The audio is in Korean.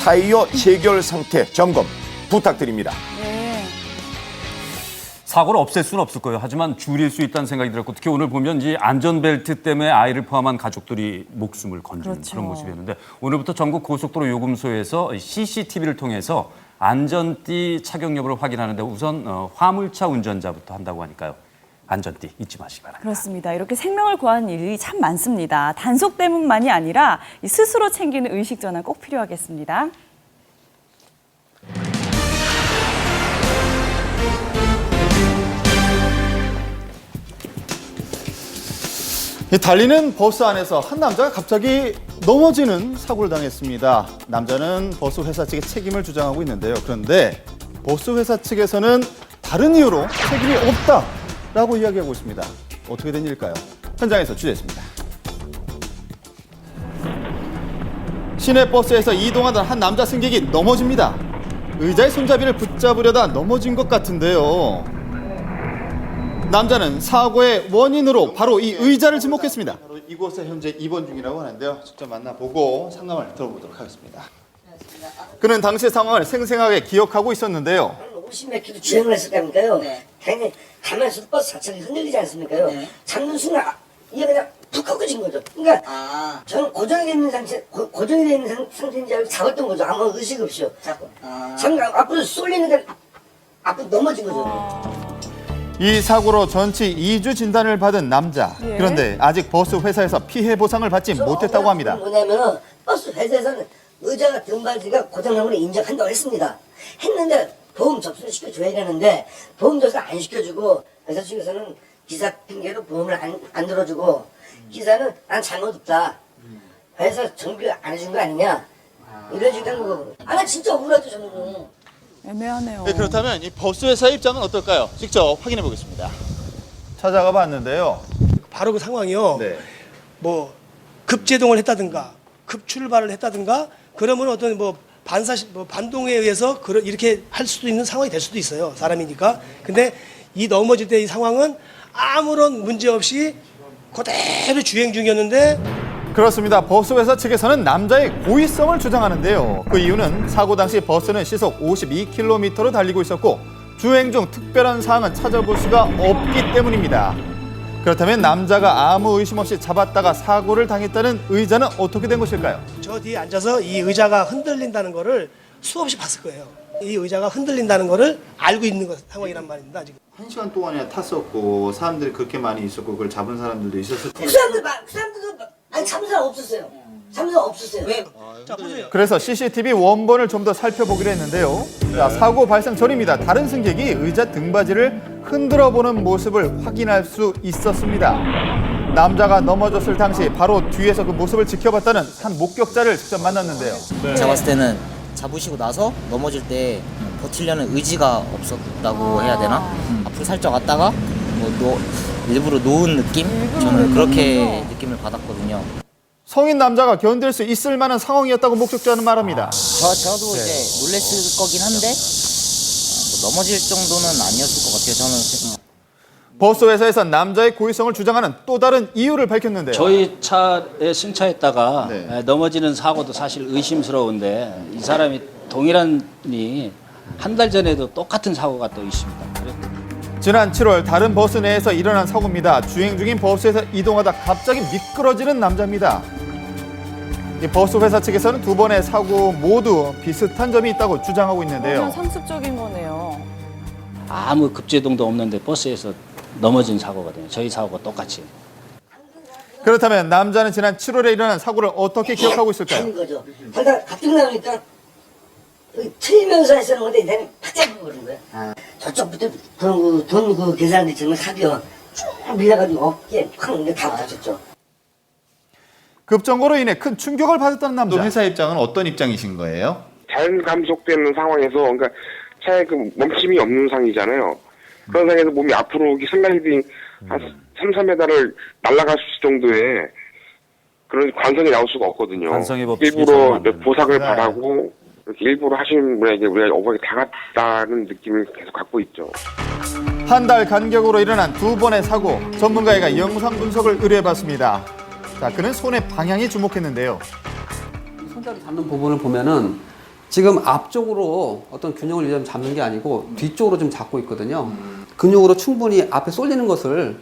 타이어 체결 상태 점검 부탁드립니다. 네. 사고를 없앨 수는 없을 거예요. 하지만 줄일 수 있다는 생각이 들었고, 특히 오늘 보면 이 안전벨트 때문에 아이를 포함한 가족들이 목숨을 건지는 그렇죠. 그런 모습이었는데, 오늘부터 전국 고속도로 요금소에서 CCTV를 통해서 안전띠 착용 여부를 확인하는데 우선 화물차 운전자부터 한다고 하니까요. 안전띠 잊지 마시기 바랍니다. 그렇습니다. 이렇게 생명을 구하는 일이 참 많습니다. 단속 때문만이 아니라 스스로 챙기는 의식 전환 꼭 필요하겠습니다. 달리는 버스 안에서 한 남자가 갑자기 넘어지는 사고를 당했습니다. 남자는 버스 회사 측에 책임을 주장하고 있는데요. 그런데 버스 회사 측에서는 다른 이유로 책임이 없다라고 이야기하고 있습니다. 어떻게 된 일일까요? 현장에서 취재했습니다. 시내 버스에서 이동하던 한 남자 승객이 넘어집니다. 의자의 손잡이를 붙잡으려다 넘어진 것 같은데요. 남자는 사고의 원인으로 바로 이 의자를 지목했습니다. 바로 이곳에 현재 입원 중이라고 하는데요. 직접 만나보고 상담을 들어보도록 하겠습니다. 그는 당시 상황을 생생하게 기억하고 있었는데요. 50몇 킬로 주행을 했을 때니까요. 당연히 가만히 있어도 버스 자체가 흔들리지 않습니까요? 잡는 순간 이게 그냥 푹 꺾어진 거죠. 그러니까 저는 고정이 되어 있는 고정이 되어 있는 상태인 줄 알고 잡았던 거죠. 아무 의식 없이요. 잠깐 앞으로 쏠리니까 앞으로 넘어진 거죠. 이 사고로 전치 2주 진단을 받은 남자. 예. 그런데 아직 버스 회사에서 피해 보상을 받지 못했다고 합니다. 뭐냐면은 버스 회사에서는 의자가 등받이가 고장난 걸 인정한다고 했습니다. 했는데 보험 접수를 시켜줘야 되는데 보험 접수 안 시켜주고 회사 측에서는 기사 핑계로 보험을 안 들어주고 기사는 난 잘못 없다. 회사 정비를 안 해준 거 아니냐. 이런 식으로 한 거고. 나 진짜 억울하죠 저는. 애매하네요. 네, 그렇다면 이 버스 회사의 입장은 어떨까요? 직접 확인해 보겠습니다. 찾아가 봤는데요. 바로 그 상황이요. 네. 뭐 급제동을 했다든가 급출발을 했다든가 그러면 어떤 뭐 반동에 의해서 이렇게 할 수도 있는 상황이 될 수도 있어요. 사람이니까. 근데 이 넘어질 때 이 상황은 아무런 문제 없이 그대로 주행 중이었는데 그렇습니다. 버스 회사 측에서는 남자의 고의성을 주장하는데요. 그 이유는 사고 당시 버스는 시속 52km로 달리고 있었고 주행 중 특별한 사항은 찾아볼 수가 없기 때문입니다. 그렇다면 남자가 아무 의심 없이 잡았다가 사고를 당했다는 의자는 어떻게 된 것일까요? 저 뒤에 앉아서 이 의자가 흔들린다는 거를 수없이 봤을 거예요. 이 의자가 흔들린다는 거를 알고 있는 상황이란 말입니다. 지금. 1시간 동안이나 탔었고 사람들이 그렇게 많이 있었고 그걸 잡은 사람들도 있었을 그 사람들도 아니 잡은 사람 없었어요. 잡은 사람 없었어요. 왜? 자, 보세요. 그래서 CCTV 원본을 좀 더 살펴보기로 했는데요. 자, 사고 발생 전입니다. 다른 승객이 의자 등받이를 흔들어 보는 모습을 확인할 수 있었습니다. 남자가 넘어졌을 당시 바로 뒤에서 그 모습을 지켜봤다는 한 목격자를 직접 만났는데요. 제가 봤을 때는 잡으시고 나서 넘어질 때 버티려는 의지가 없었다고 해야 되나? 앞으로 살짝 왔다가 뭐 일부러 놓은 느낌? 저는 그렇게 느낌을 받았거든요. 성인 남자가 견딜 수 있을 만한 상황이었다고 목격자는 말합니다. 저도 이제 놀랬을 거긴 한데 뭐 넘어질 정도는 아니었을 것 같아요. 저는 버스 회사에서 남자의 고의성을 주장하는 또 다른 이유를 밝혔는데요. 저희 차에 승차했다가 네. 넘어지는 사고도 사실 의심스러운데 이 사람이 동일한이 한 달 전에도 똑같은 사고가 또 있습니다. 지난 7월 다른 버스 내에서 일어난 사고입니다. 주행 중인 버스에서 이동하다 갑자기 미끄러지는 남자입니다. 이 버스 회사 측에서는 두 번의 사고 모두 비슷한 점이 있다고 주장하고 있는데요. 완전 상습적인 거네요. 아무 급제동도 없는데 버스에서 넘어진 사고거든요. 저희 사고가 똑같이. 그렇다면 남자는 지난 7월에 일어난 사고를 어떻게 기억하고 있을까요? 하는 거죠. 하다가 가뜩 나오니까 틀면서 했는 건데 얘는 팍 잡아버린 거야. 저쪽부터 돈 계산대 정말 사비요. 쭉 밀려가지고 어깨에 팍 다 붙었죠. 급정거로 인해 큰 충격을 받았다는 남자. 회사 입장은 어떤 입장이신 거예요? 자연 감속되는 상황에서 그러니까 차에 그 멈춤이 없는 상이잖아요. 그런 상황에서 몸이 앞으로 슬라이딩 한 3-4m를 날아갈 수 있을 정도의 그런 관성이 나올 수가 없거든요. 관성의 법칙이 일부러 적용 안 보상을 네. 바라고 이렇게 일부러 하시는 분에게 우리가 억울하게 당했다는 느낌을 계속 갖고 있죠. 한 달 간격으로 일어난 두 번의 사고. 전문가가 영상 분석을 의뢰해봤습니다. 자, 그는 손의 방향에 주목했는데요. 손잡이 잡는 부분을 보면은 지금 앞쪽으로 어떤 균형을 잡는 게 아니고 뒤쪽으로 좀 잡고 있거든요. 근육으로 충분히 앞에 쏠리는 것을